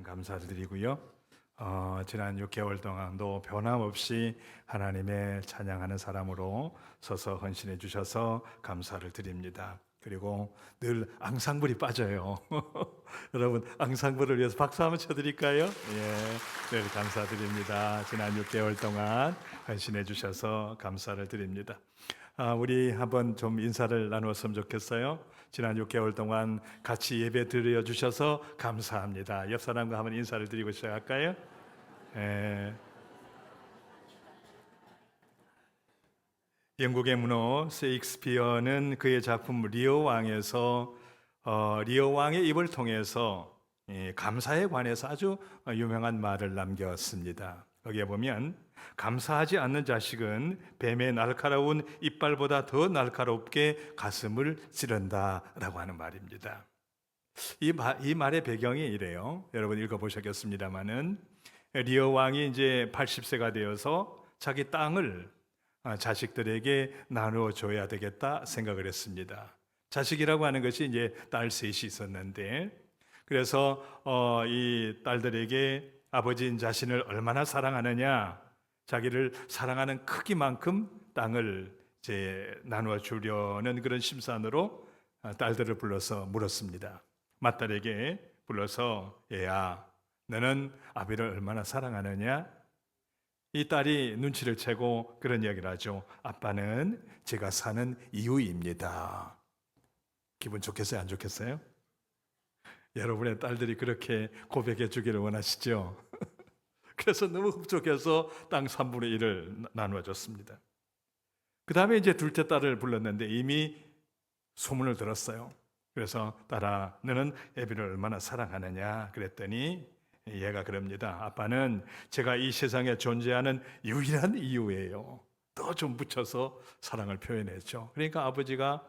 감사를 드리고요. 지난 6개월 동안도 변함없이 하나님의 찬양하는 사람으로 서서 헌신해 주셔서 감사를 드립니다. 그리고 늘 앙상블이 빠져요. 여러분 앙상블을 위해서 박수 한번 쳐드릴까요? 늘 감사드립니다. 지난 6개월 동안 헌신해 주셔서 감사를 드립니다. 우리 한번 좀 인사를 나누었으면 좋겠어요. 지난 6개월 동안 같이 예배 드려 주셔서 감사합니다. 옆 사람과 한번 인사를 드리고 시작할까요? 영국의 문호 셰익스피어는 그의 작품 리오 왕에서 리오 왕의 입을 통해서 감사에 관해서 아주 유명한 말을 남겼습니다. 거기에 보면 감사하지 않는 자식은 뱀의 날카로운 이빨보다 더 날카롭게 가슴을 찌른다라고 하는 말입니다. 이 말의 배경이 이래요. 여러분 읽어보셨겠습니다마는 리오 왕이 이제 80세가 되어서 자기 땅을 자식들에게 나누어 줘야 되겠다 생각을 했습니다. 자식이라고 하는 것이 이제 딸 셋이 있었는데, 그래서 이 딸들에게 아버지인 자신을 얼마나 사랑하느냐, 자기를 사랑하는 크기만큼 땅을 이제 나누어 주려는 그런 심산으로 딸들을 불러서 물었습니다. 맏딸에게 불러서 얘야, 너는 아비를 얼마나 사랑하느냐? 이 딸이 눈치를 채고 그런 이야기를 하죠. 아빠는 제가 사는 이유입니다. 기분 좋겠어요? 안 좋겠어요? 여러분의 딸들이 그렇게 고백해 주기를 원하시죠? 그래서 너무 흡족해서 땅 3분의 1을 나누어 줬습니다. 그 다음에 이제 둘째 딸을 불렀는데 이미 소문을 들었어요. 그래서 딸아, 너는 애비를 얼마나 사랑하느냐 그랬더니 얘가 그럽니다. 아빠는 제가 이 세상에 존재하는 유일한 이유예요. 더 좀 붙여서 사랑을 표현했죠. 그러니까 아버지가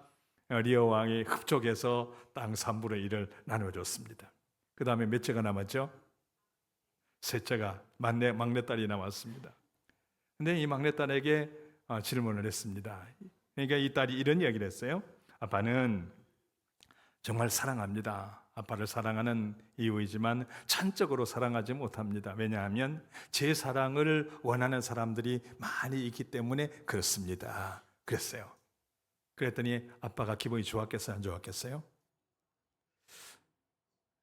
리오 왕이 흡족해서 땅 3분의 1을 나눠줬습니다. 그 다음에 몇째가 남았죠? 셋째가 막내딸이 남았습니다. 근데 이 막내딸에게 질문을 했습니다. 그러니까 이 딸이 이런 이야기를 했어요. 아빠는 정말 사랑합니다. 아빠를 사랑하는 이유이지만 찬적으로 사랑하지 못합니다. 왜냐하면 제 사랑을 원하는 사람들이 많이 있기 때문에 그렇습니다. 그랬어요. 그랬더니 아빠가 기분이 좋았겠어요? 안 좋았겠어요?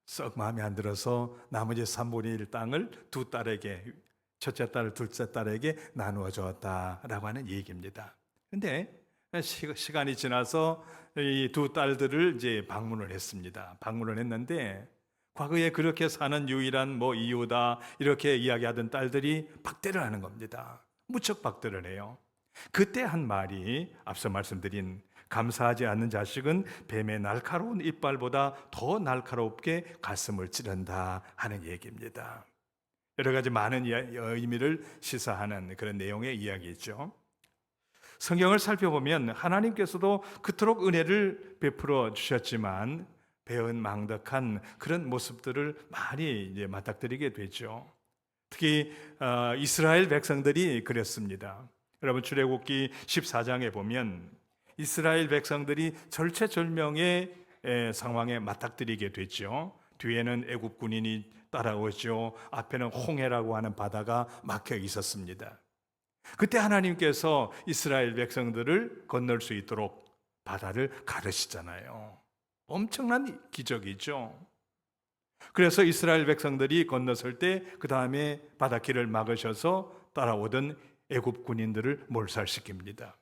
썩 마음에 안 들어서 나머지 3분의 1 땅을 두 딸에게, 첫째 딸, 둘째 딸에게 나누어 주었다라고 하는 얘기입니다. 근데 시간이 지나서 이 두 딸들을 이제 방문을 했습니다. 방문을 했는데 과거에 그렇게 사는 유일한 이유다 이렇게 이야기하던 딸들이 박대를 하는 겁니다. 무척 박대를 해요. 그때 한 말이 앞서 말씀드린 감사하지 않는 자식은 뱀의 날카로운 이빨보다 더 날카롭게 가슴을 찌른다 하는 얘기입니다. 여러 가지 많은 의미를 시사하는 그런 내용의 이야기죠. 성경을 살펴보면 하나님께서도 그토록 은혜를 베풀어 주셨지만 배은망덕한 그런 모습들을 많이 이제 맞닥뜨리게 되죠. 특히 이스라엘 백성들이 그랬습니다. 여러분 출애굽기 14장에 보면 이스라엘 백성들이 절체절명의 상황에 맞닥뜨리게 됐죠. 뒤에는 애굽 군인이 따라오죠. 앞에는 홍해라고 하는 바다가 막혀 있었습니다. 그때 하나님께서 이스라엘 백성들을 건널 수 있도록 바다를 가르시잖아요. 엄청난 기적이죠. 그래서 이스라엘 백성들이 건넜을 때 그 다음에 바닷길을 막으셔서 따라오던 애굽 군인들을 몰살시킵니다.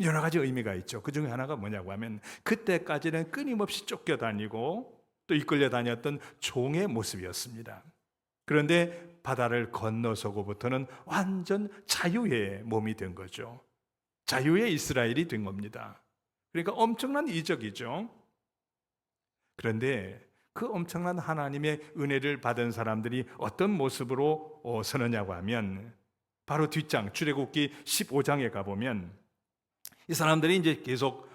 여러 가지 의미가 있죠. 그 중에 하나가 뭐냐고 하면 그때까지는 끊임없이 쫓겨다니고 또 이끌려 다녔던 종의 모습이었습니다. 그런데 바다를 건너서고부터는 완전 자유의 몸이 된 거죠. 자유의 이스라엘이 된 겁니다. 그러니까 엄청난 이적이죠. 그런데 그 엄청난 하나님의 은혜를 받은 사람들이 어떤 모습으로 서느냐고 하면 바로 뒷장 출애굽기 15장에 가보면 이 사람들이 이제 계속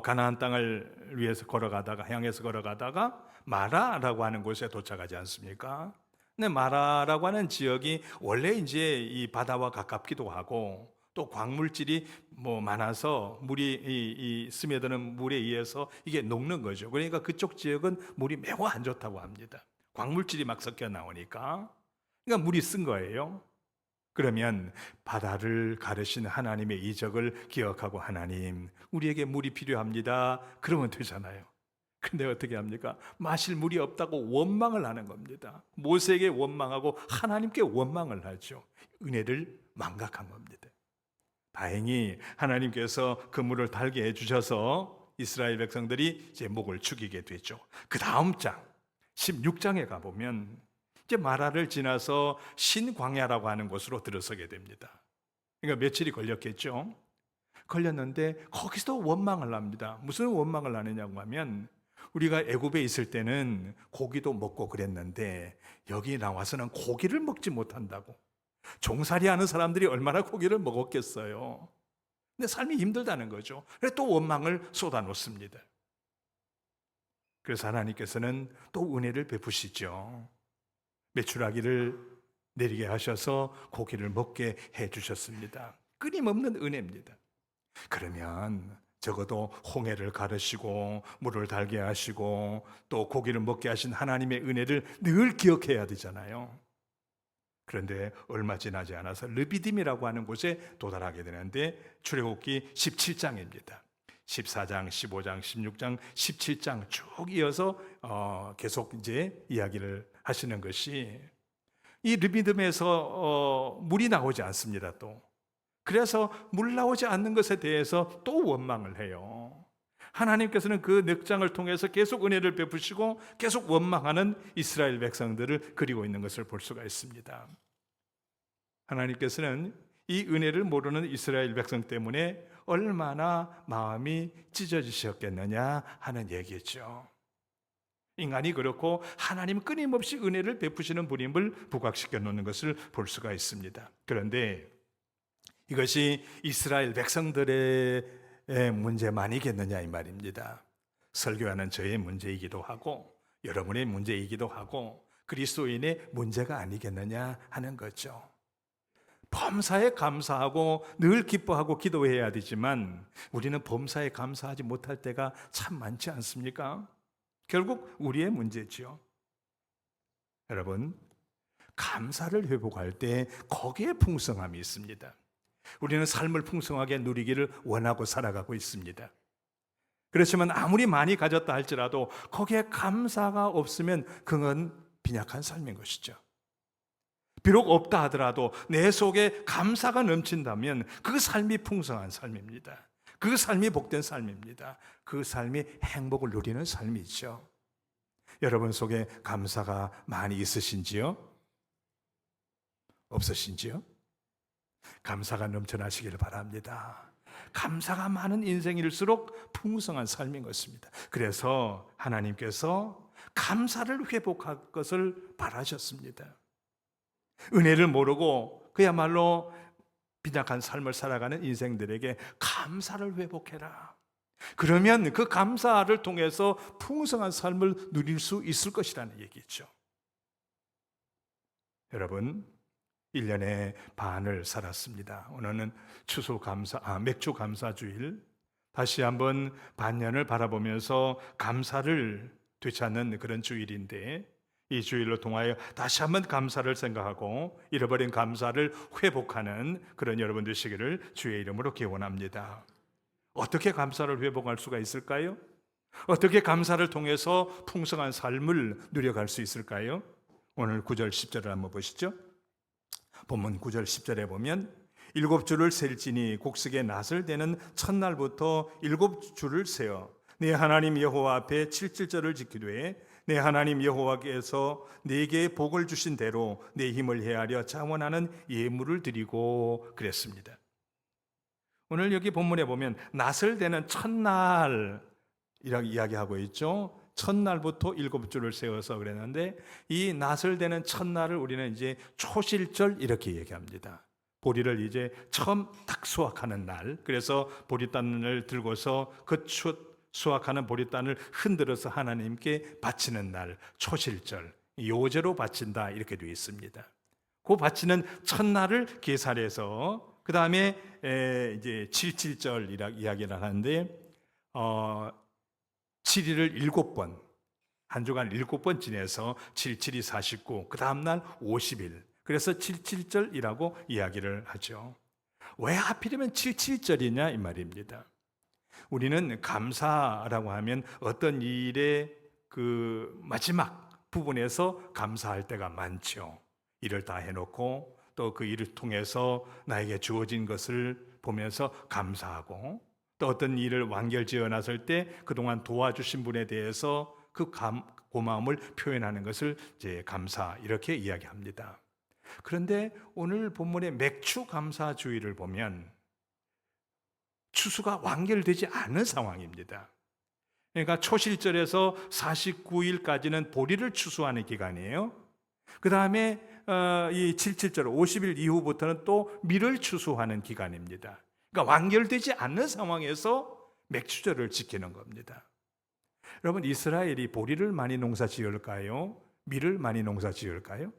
가나안 땅을 위해서 향해서 걸어가다가 마라라고 하는 곳에 도착하지 않습니까? 근데 마라라고 하는 지역이 원래 이제 이 바다와 가깝기도 하고 또 광물질이 많아서 물이 스며드는 물에 의해서 이게 녹는 거죠. 그러니까 그쪽 지역은 물이 매우 안 좋다고 합니다. 광물질이 막 섞여 나오니까. 그러니까 물이 쓴 거예요. 그러면 바다를 가르신 하나님의 이적을 기억하고 하나님, 우리에게 물이 필요합니다. 그러면 되잖아요. 근데 어떻게 합니까? 마실 물이 없다고 원망을 하는 겁니다. 모세에게 원망하고 하나님께 원망을 하죠. 은혜를 망각한 겁니다. 다행히 하나님께서 그 물을 달게 해주셔서 이스라엘 백성들이 이제 목을 축이게 되죠. 그 다음 장 16장에 가보면 이제 마라를 지나서 신광야라고 하는 곳으로 들어서게 됩니다. 그러니까 며칠이 걸렸겠죠. 걸렸는데 거기서도 원망을 합니다. 무슨 원망을 하느냐고 하면 우리가 애굽에 있을 때는 고기도 먹고 그랬는데 여기 나와서는 고기를 먹지 못한다고. 종살이 하는 사람들이 얼마나 고기를 먹었겠어요. 근데 삶이 힘들다는 거죠. 그래서 또 원망을 쏟아놓습니다. 그래서 하나님께서는 또 은혜를 베푸시죠. 메추라기를 내리게 하셔서 고기를 먹게 해주셨습니다. 끊임없는 은혜입니다. 그러면 적어도 홍해를 가르시고 물을 달게 하시고 또 고기를 먹게 하신 하나님의 은혜를 늘 기억해야 되잖아요. 그런데 얼마 지나지 않아서 르비딤이라고 하는 곳에 도달하게 되는데 출애굽기 17장입니다. 14장, 15장, 16장, 17장 쭉 이어서 계속 이제 이야기를 하시는 것이 이 르비딤에서 물이 나오지 않습니다. 또 그래서 물 나오지 않는 것에 대해서 또 원망을 해요. 하나님께서는 그 늑장을 통해서 계속 은혜를 베푸시고 계속 원망하는 이스라엘 백성들을 그리고 있는 것을 볼 수가 있습니다. 하나님께서는 이 은혜를 모르는 이스라엘 백성 때문에 얼마나 마음이 찢어지셨겠느냐 하는 얘기죠. 인간이 그렇고 하나님 끊임없이 은혜를 베푸시는 분임을 부각시켜 놓는 것을 볼 수가 있습니다. 그런데 이것이 이스라엘 백성들의 문제만이겠느냐 이 말입니다. 설교하는 저의 문제이기도 하고 여러분의 문제이기도 하고 그리스도인의 문제가 아니겠느냐 하는 거죠. 범사에 감사하고 늘 기뻐하고 기도해야 되지만 우리는 범사에 감사하지 못할 때가 참 많지 않습니까? 결국 우리의 문제죠. 여러분, 감사를 회복할 때 거기에 풍성함이 있습니다. 우리는 삶을 풍성하게 누리기를 원하고 살아가고 있습니다. 그렇지만 아무리 많이 가졌다 할지라도 거기에 감사가 없으면 그건 빈약한 삶인 것이죠. 비록 없다 하더라도 내 속에 감사가 넘친다면 그 삶이 풍성한 삶입니다. 그 삶이 복된 삶입니다. 그 삶이 행복을 누리는 삶이죠. 여러분 속에 감사가 많이 있으신지요? 없으신지요? 감사가 넘쳐나시기를 바랍니다. 감사가 많은 인생일수록 풍성한 삶인 것입니다. 그래서 하나님께서 감사를 회복할 것을 바라셨습니다. 은혜를 모르고 그야말로 빈약한 삶을 살아가는 인생들에게 감사를 회복해라. 그러면 그 감사를 통해서 풍성한 삶을 누릴 수 있을 것이라는 얘기죠. 여러분, 1년에 반을 살았습니다. 오늘은 맥주 감사주일. 다시 한번 반년을 바라보면서 감사를 되찾는 그런 주일인데 이 주일로 통하여 다시 한번 감사를 생각하고 잃어버린 감사를 회복하는 그런 여러분 되시기를 주의 이름으로 기원합니다. 어떻게 감사를 회복할 수가 있을까요? 어떻게 감사를 통해서 풍성한 삶을 누려갈 수 있을까요? 오늘 9절 10절을 한번 보시죠. 본문 9절 10절에 보면 7주를 셀지니 곡식의 낫을 대는 첫날부터 7주를 세어 네 하나님 여호와 앞에 7절을 지키되 내 하나님 여호와께서 네게 복을 주신 대로 내 힘을 헤아려 자원하는 예물을 드리고 그랬습니다. 오늘 여기 본문에 보면 낫을 대는 첫날 이라고 이야기하고 있죠. 첫날부터 7주를 세워서 그랬는데 이 낫을 대는 첫날을 우리는 이제 초실절 이렇게 얘기합니다. 보리를 이제 처음 딱 수확하는 날. 그래서 보리단을 들고서 그 수확하는 보리단을 흔들어서 하나님께 바치는 날, 초실절, 요제로 바친다 이렇게 되어 있습니다. 그 바치는 첫날을 계산해서 그 다음에 이제 77절이라 이야기를 하는데 7일을 7번 한 주간 7번 지내서 77이 49, 그 다음날 50일. 그래서 77절이라고 이야기를 하죠. 왜 하필이면 77절이냐 이 말입니다. 우리는 감사라고 하면 어떤 일의 그 마지막 부분에서 감사할 때가 많죠. 일을 다 해놓고 또 그 일을 통해서 나에게 주어진 것을 보면서 감사하고, 또 어떤 일을 완결지어 놨을 때 그동안 도와주신 분에 대해서 그 고마움을 표현하는 것을 이제 감사, 이렇게 이야기합니다. 그런데 오늘 본문의 맥주 감사주의를 보면 추수가 완결되지 않은 상황입니다. 그러니까 초실절에서 49일까지는 보리를 추수하는 기간이에요. 그 다음에 이 77절 50일 이후부터는 또 밀을 추수하는 기간입니다. 그러니까 완결되지 않는 상황에서 맥주절을 지키는 겁니다. 여러분, 이스라엘이 보리를 많이 농사 지을까요? 밀을 많이 농사 지을까요?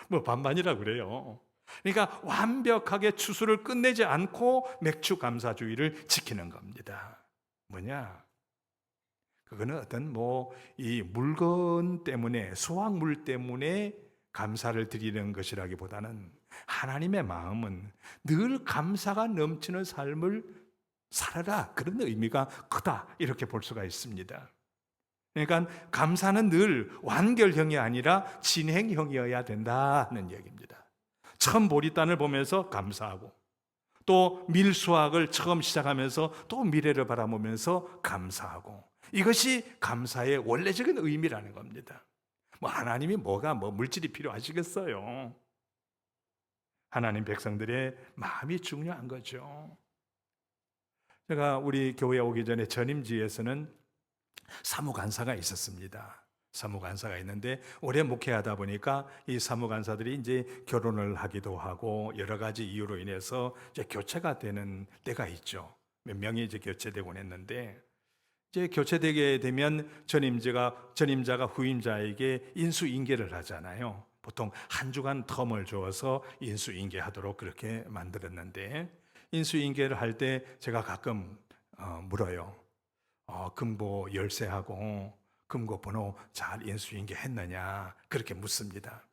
뭐 반반이라 그래요. 그러니까 완벽하게 추수를 끝내지 않고 맥주 감사주의를 지키는 겁니다. 뭐냐? 그거는 어떤 이 물건 때문에, 수확물 때문에 감사를 드리는 것이라기보다는 하나님의 마음은 늘 감사가 넘치는 삶을 살아라, 그런 의미가 크다, 이렇게 볼 수가 있습니다. 그러니까 감사는 늘 완결형이 아니라 진행형이어야 된다는 얘기입니다. 처음 보리단을 보면서 감사하고, 또 밀수확을 처음 시작하면서 또 미래를 바라보면서 감사하고, 이것이 감사의 원래적인 의미라는 겁니다. 하나님이 물질이 필요하시겠어요? 하나님 백성들의 마음이 중요한 거죠. 제가 우리 교회에 오기 전에 전임지에서는 사무간사가 있었습니다. 사무간사가 있는데 오래 목회하다 보니까 이 사무간사들이 이제 결혼을 하기도 하고 여러 가지 이유로 인해서 이제 교체가 되는 때가 있죠. 몇 명이 이제 교체되곤 했는데, 이제 교체되게 되면 전임자가 후임자에게 인수인계를 하잖아요. 보통 한 주간 텀을 주어서 인수인계하도록 그렇게 만들었는데, 인수인계를 할 때 제가 가끔 물어요. 금고 열쇠하고 금고 번호 잘 인수인계 했느냐, 그렇게 묻습니다.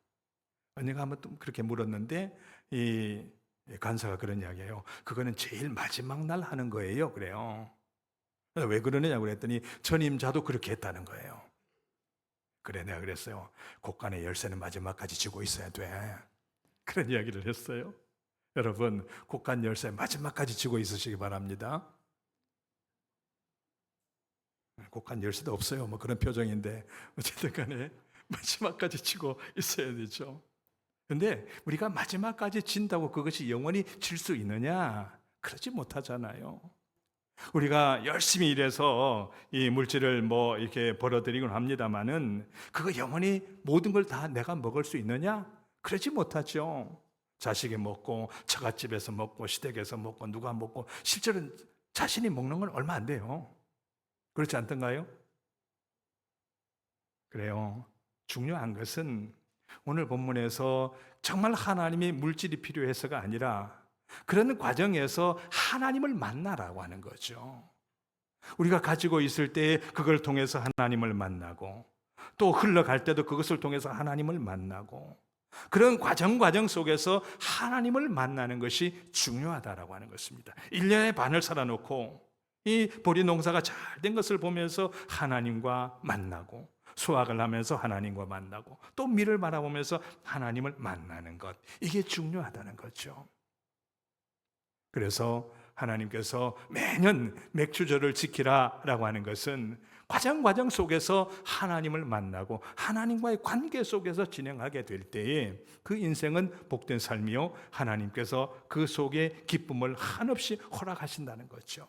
언니가 한번 또 그렇게 물었는데 이 간사가 그런 이야기예요. 그거는 제일 마지막 날 하는 거예요, 그래요. 왜 그러느냐고 그랬더니 전임자도 그렇게 했다는 거예요. 그래, 내가 그랬어요. 곳간의 열쇠는 마지막까지 쥐고 있어야 돼, 그런 이야기를 했어요. 여러분, 곳간 열쇠 마지막까지 쥐고 있으시기 바랍니다. 곳간 열쇠도 없어요, 그런 표정인데 어쨌든 간에 마지막까지 쥐고 있어야 되죠. 근데 우리가 마지막까지 진다고 그것이 영원히 질 수 있느냐? 그러지 못하잖아요. 우리가 열심히 일해서 이 물질을 이렇게 벌어들이곤 합니다만은 그거 영원히 모든 걸 다 내가 먹을 수 있느냐? 그러지 못하죠. 자식이 먹고, 처갓집에서 먹고, 시댁에서 먹고, 누가 먹고, 실제로는 자신이 먹는 건 얼마 안 돼요. 그렇지 않던가요? 그래요. 중요한 것은 오늘 본문에서 정말 하나님의 물질이 필요해서가 아니라 그런 과정에서 하나님을 만나라고 하는 거죠. 우리가 가지고 있을 때 그걸 통해서 하나님을 만나고, 또 흘러갈 때도 그것을 통해서 하나님을 만나고, 그런 과정 속에서 하나님을 만나는 것이 중요하다라고 하는 것입니다. 1년의 반을 살아놓고 이 보리 농사가 잘 된 것을 보면서 하나님과 만나고, 수확을 하면서 하나님과 만나고, 또 미를 바라보면서 하나님을 만나는 것, 이게 중요하다는 거죠. 그래서 하나님께서 매년 맥주절을 지키라라고 하는 것은 과정 속에서 하나님을 만나고 하나님과의 관계 속에서 진행하게 될 때에 그 인생은 복된 삶이요, 하나님께서 그 속에 기쁨을 한없이 허락하신다는 거죠.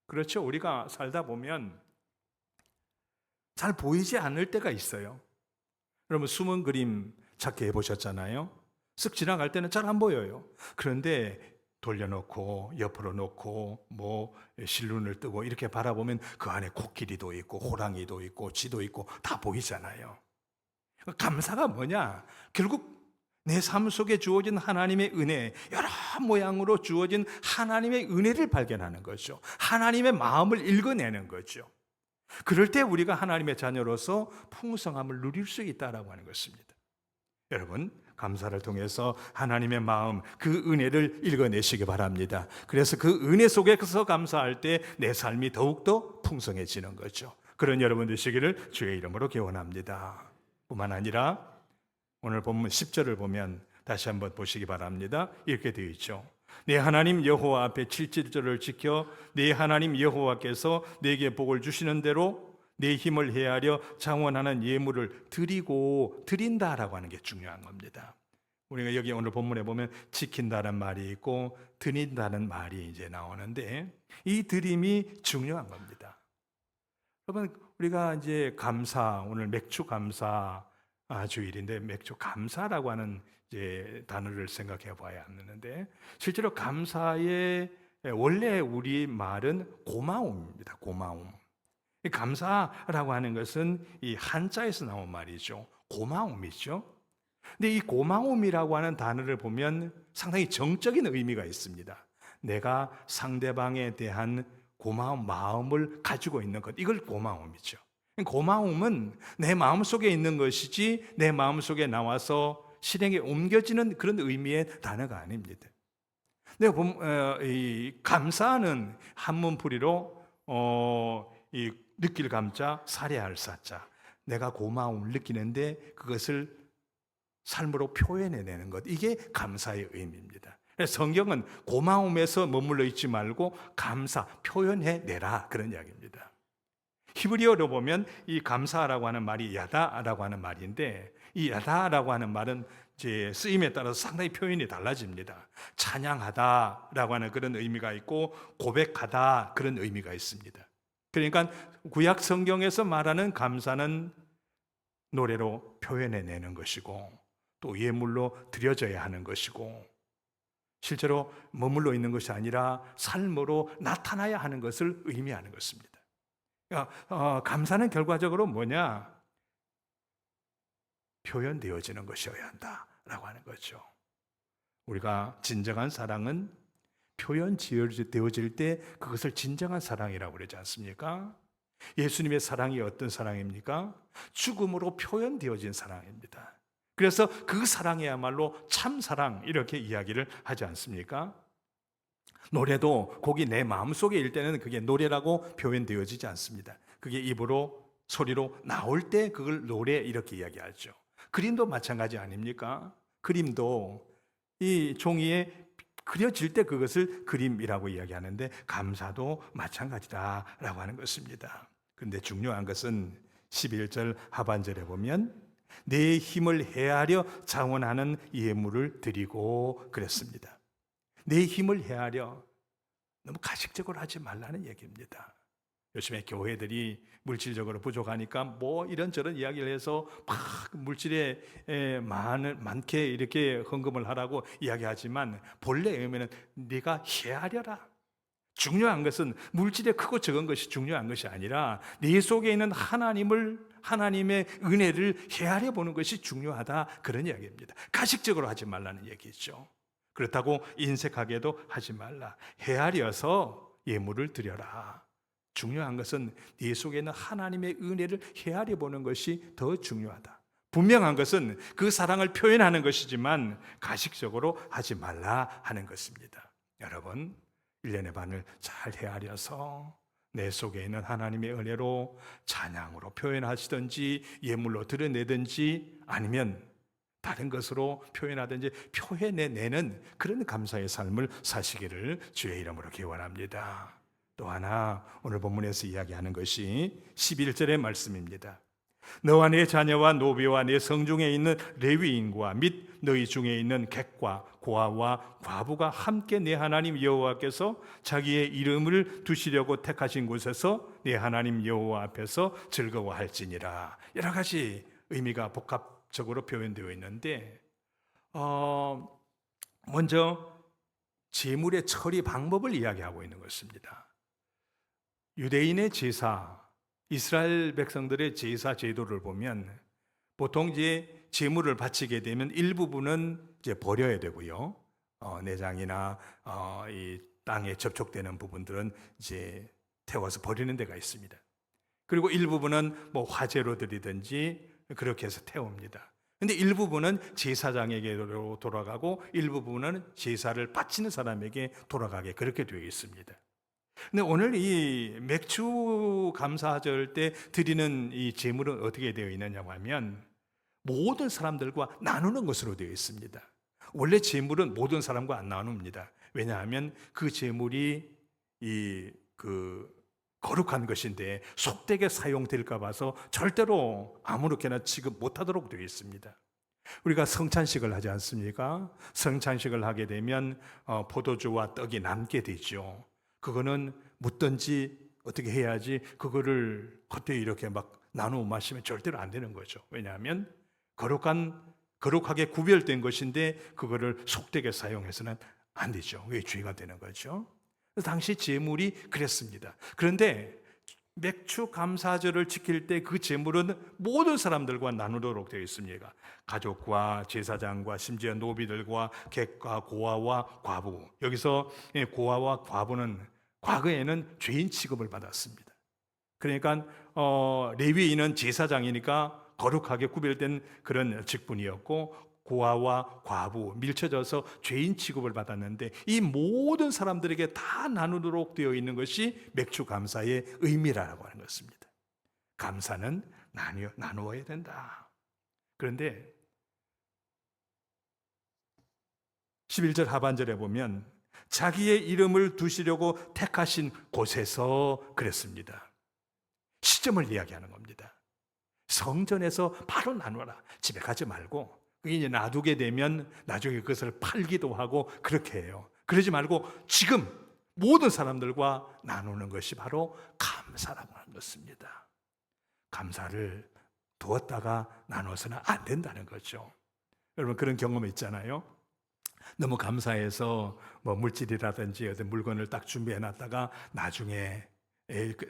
그렇죠. 우리가 살다 보면 잘 보이지 않을 때가 있어요. 여러분, 숨은 그림 찾기 해보셨잖아요. 쓱 지나갈 때는 잘 안 보여요. 그런데 돌려놓고 옆으로 놓고 실눈을 뜨고 이렇게 바라보면 그 안에 코끼리도 있고 호랑이도 있고 쥐도 있고 다 보이잖아요. 감사가 뭐냐? 결국 내 삶 속에 주어진 하나님의 은혜, 여러 모양으로 주어진 하나님의 은혜를 발견하는 거죠. 하나님의 마음을 읽어내는 거죠. 그럴 때 우리가 하나님의 자녀로서 풍성함을 누릴 수 있다라고 하는 것입니다. 여러분, 감사를 통해서 하나님의 마음, 그 은혜를 읽어내시기 바랍니다. 그래서 그 은혜 속에서 감사할 때 내 삶이 더욱더 풍성해지는 거죠. 그런 여러분 되시기를 주의 이름으로 기원합니다. 뿐만 아니라 오늘 본문 10절을 보면 다시 한번 보시기 바랍니다. 이렇게 되어 있죠. 내 하나님 여호와 앞에 7절을 지켜 내 하나님 여호와께서 내게 복을 주시는 대로 내 힘을 헤아려 장원하는 예물을 드린다라고 하는 게 중요한 겁니다. 우리가 여기 오늘 본문에 보면 지킨다는 말이 있고 드린다는 말이 이제 나오는데 이 드림이 중요한 겁니다. 여러분, 우리가 이제 감사, 오늘 맥주 감사 주일인데 맥주 감사라고 하는 이제 단어를 생각해 봐야 하는데 실제로 감사의 원래 우리 말은 고마움입니다. 고마움. 이 감사라고 하는 것은 이 한자에서 나온 말이죠. 고마움이죠. 근데 이 고마움이라고 하는 단어를 보면 상당히 정적인 의미가 있습니다. 내가 상대방에 대한 고마운 마음을 가지고 있는 것, 이걸 고마움이죠. 고마움은 내 마음속에 있는 것이지 내 마음속에 나와서 실행에 옮겨지는 그런 의미의 단어가 아닙니다. 내가 이 감사는 한문풀이로 이 느낄 감자, 살해할 사자. 내가 고마움을 느끼는데 그것을 삶으로 표현해내는 것. 이게 감사의 의미입니다. 성경은 고마움에서 머물러 있지 말고 감사, 표현해내라. 그런 이야기입니다. 히브리어로 보면 이 감사라고 하는 말이 야다라고 하는 말인데 이 야다라고 하는 말은 이제 쓰임에 따라서 상당히 표현이 달라집니다. 찬양하다라고 하는 그런 의미가 있고 고백하다 그런 의미가 있습니다. 그러니까 구약 성경에서 말하는 감사는 노래로 표현해내는 것이고 또 예물로 드려져야 하는 것이고 실제로 머물러 있는 것이 아니라 삶으로 나타나야 하는 것을 의미하는 것입니다. 그러니까 감사는 결과적으로 뭐냐? 표현되어지는 것이어야 한다라고 하는 거죠. 우리가 진정한 사랑은 표현되어질 때 그것을 진정한 사랑이라고 그러지 않습니까? 예수님의 사랑이 어떤 사랑입니까? 죽음으로 표현되어진 사랑입니다. 그래서 그 사랑이야말로 참사랑 이렇게 이야기를 하지 않습니까? 노래도 곡이 내 마음속에 일 때는 그게 노래라고 표현되어지지 않습니다. 그게 입으로 소리로 나올 때 그걸 노래 이렇게 이야기하죠. 그림도 마찬가지 아닙니까? 그림도 이 종이에 그려질 때 그것을 그림이라고 이야기하는데 감사도 마찬가지다라고 하는 것입니다. 그런데 중요한 것은 11절 하반절에 보면 내 힘을 헤아려 자원하는 예물을 드리고 그랬습니다. 내 힘을 헤아려 너무 가식적으로 하지 말라는 얘기입니다. 요즘에 교회들이 물질적으로 부족하니까 뭐 이런저런 이야기를 해서 막 물질에 많게 이렇게 헌금을 하라고 이야기하지만 본래 의미는 네가 헤아려라. 중요한 것은 물질에 크고 적은 것이 중요한 것이 아니라 네 속에 있는 하나님의 은혜를 헤아려 보는 것이 중요하다. 그런 이야기입니다. 가식적으로 하지 말라는 얘기죠. 그렇다고 인색하게도 하지 말라. 헤아려서 예물을 드려라. 중요한 것은 네 속에 있는 하나님의 은혜를 헤아려 보는 것이 더 중요하다. 분명한 것은 그 사랑을 표현하는 것이지만 가식적으로 하지 말라 하는 것입니다. 여러분, 1년의 반을 잘 헤아려서 내 속에 있는 하나님의 은혜로 찬양으로 표현하시든지 예물로 드러내든지 아니면 다른 것으로 표현하든지 표현해내는 그런 감사의 삶을 사시기를 주의 이름으로 기원합니다. 또 하나 오늘 본문에서 이야기하는 것이 11절의 말씀입니다. 너와 내 자녀와 노비와 내 성중에 있는 레위인과 및 너희 중에 있는 객과 고아와 과부가 함께 내 하나님 여호와께서 자기의 이름을 두시려고 택하신 곳에서 내 하나님 여호와 앞에서 즐거워할지니라. 여러 가지 의미가 복합적으로 표현되어 있는데 먼저 제물의 처리 방법을 이야기하고 있는 것입니다. 유대인의 제사, 이스라엘 백성들의 제사 제도를 보면 보통 이제 제물을 바치게 되면 일부분은 이제 버려야 되고요. 내장이나 이 땅에 접촉되는 부분들은 이제 태워서 버리는 데가 있습니다. 그리고 일부분은 뭐 화재로 드리든지 그렇게 해서 태웁니다. 근데 일부분은 제사장에게로 돌아가고 일부분은 제사를 바치는 사람에게 돌아가게 그렇게 되어 있습니다. 근데 오늘 이 맥주 감사절 때 드리는 이 제물은 어떻게 되어 있느냐고 하면 모든 사람들과 나누는 것으로 되어 있습니다. 원래 제물은 모든 사람과 안 나눕니다. 왜냐하면 그 제물이 거룩한 것인데 속되게 사용될까 봐서 절대로 아무렇게나 취급 못하도록 되어 있습니다. 우리가 성찬식을 하지 않습니까? 성찬식을 하게 되면 포도주와 떡이 남게 되죠. 그거는 묻든지 어떻게 해야지 그거를 헛되이 이렇게 막 나누어 마시면 절대로 안 되는 거죠. 왜냐하면 거룩하게 구별된 것인데 그거를 속되게 사용해서는 안 되죠. 그게 죄가 되는 거죠. 당시 제물이 그랬습니다. 그런데 맥주 감사절을 지킬 때 그 제물은 모든 사람들과 나누도록 되어 있습니다. 가족과 제사장과 심지어 노비들과 객과 고아와 과부. 여기서 고아와 과부는 과거에는 죄인 취급을 받았습니다. 그러니까 레위인은 제사장이니까 거룩하게 구별된 그런 직분이었고 고아와 과부 밀쳐져서 죄인 취급을 받았는데 이 모든 사람들에게 다 나누도록 되어 있는 것이 맥주 감사의 의미라고 하는 것입니다. 감사는 나누어야 된다. 그런데 11절 하반절에 보면 자기의 이름을 두시려고 택하신 곳에서 그랬습니다. 시점을 이야기하는 겁니다. 성전에서 바로 나누어라. 집에 가지 말고 그게 이제 놔두게 되면 나중에 그것을 팔기도 하고 그렇게 해요. 그러지 말고 지금 모든 사람들과 나누는 것이 바로 감사라고 하는 것입니다. 감사를 두었다가 나눠서는 안 된다는 거죠. 여러분 그런 경험 있잖아요. 너무 감사해서 뭐 물질이라든지 어떤 물건을 딱 준비해 놨다가 나중에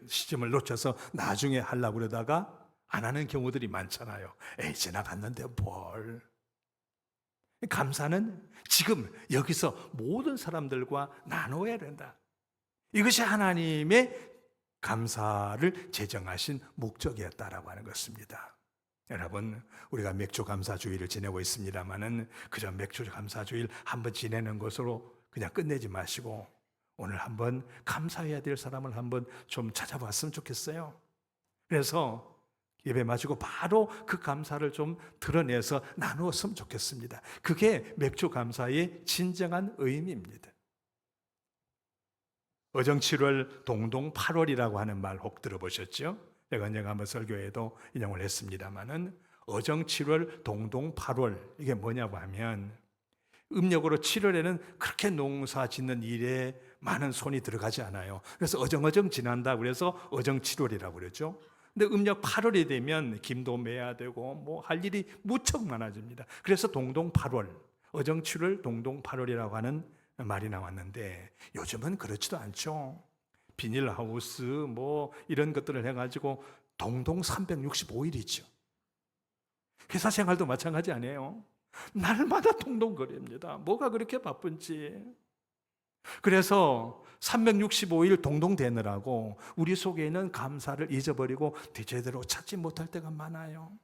시점을 놓쳐서 나중에 하려고 그러다가 안 하는 경우들이 많잖아요. 지나갔는데 뭘. 감사는 지금 여기서 모든 사람들과 나눠야 된다. 이것이 하나님의 감사를 제정하신 목적이었다라고 하는 것입니다. 여러분, 우리가 맥주 감사주의를 지내고 있습니다만은 그저 맥주 감사주의를 한번 지내는 것으로 그냥 끝내지 마시고 오늘 한번 감사해야 될 사람을 한번 좀 찾아봤으면 좋겠어요. 그래서 예배 마치고 바로 그 감사를 좀 드러내서 나누었으면 좋겠습니다. 그게 맥주 감사의 진정한 의미입니다. 어정 7월 동동 8월이라고 하는 말 혹 들어보셨죠? 제가 한번 설교에도 인용을 했습니다마는 어정 7월 동동 8월 이게 뭐냐고 하면 음력으로 7월에는 그렇게 농사 짓는 일에 많은 손이 들어가지 않아요. 그래서 어정어정 지난다 그래서 어정 7월이라고 그러죠. 근데 음력 8월이 되면 김도 매야 되고 뭐 할 일이 무척 많아집니다. 그래서 동동 8월, 어정 7월 동동 8월이라고 하는 말이 나왔는데 요즘은 그렇지도 않죠. 비닐하우스 뭐 이런 것들을 해가지고 동동 365일이죠. 회사 생활도 마찬가지 아니에요. 날마다 동동거립니다. 뭐가 그렇게 바쁜지. 그래서 365일 동동되느라고 우리 속에 있는 감사를 잊어버리고 제대로 찾지 못할 때가 많아요.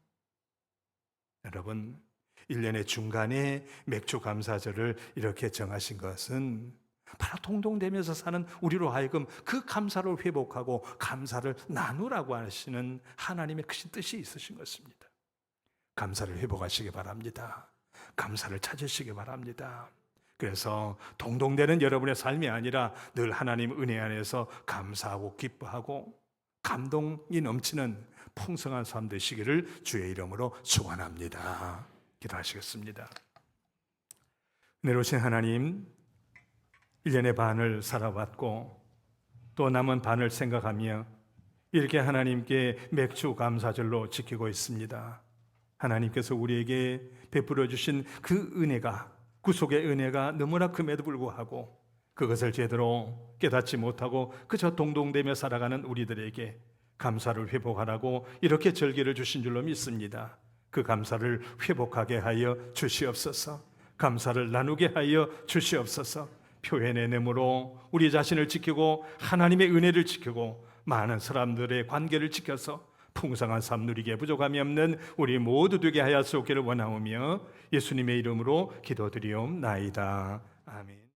여러분, 1년의 중간에 맥주 감사절을 이렇게 정하신 것은 바로 동동되면서 사는 우리로 하여금 그 감사를 회복하고 감사를 나누라고 하시는 하나님의 크신 뜻이 있으신 것입니다. 감사를 회복하시기 바랍니다. 감사를 찾으시기 바랍니다. 그래서 동동되는 여러분의 삶이 아니라 늘 하나님 은혜 안에서 감사하고 기뻐하고 감동이 넘치는 풍성한 삶 되시기를 주의 이름으로 축원합니다. 기도하시겠습니다. 은혜로우신 하나님, 1년의 반을 살아왔고 또 남은 반을 생각하며 이렇게 하나님께 맥주 감사절로 지키고 있습니다. 하나님께서 우리에게 베풀어 주신 그 은혜가, 구속의 은혜가 너무나 큼에도 불구하고 그것을 제대로 깨닫지 못하고 그저 동동대며 살아가는 우리들에게 감사를 회복하라고 이렇게 절기를 주신 줄로 믿습니다. 그 감사를 회복하게 하여 주시옵소서. 감사를 나누게 하여 주시옵소서. 표현의 내므로 우리 자신을 지키고 하나님의 은혜를 지키고 많은 사람들의 관계를 지켜서 풍성한 삶 누리기에 부족함이 없는 우리 모두 되게 하여 주옵기를 원하오며 예수님의 이름으로 기도드리옵나이다. 아멘.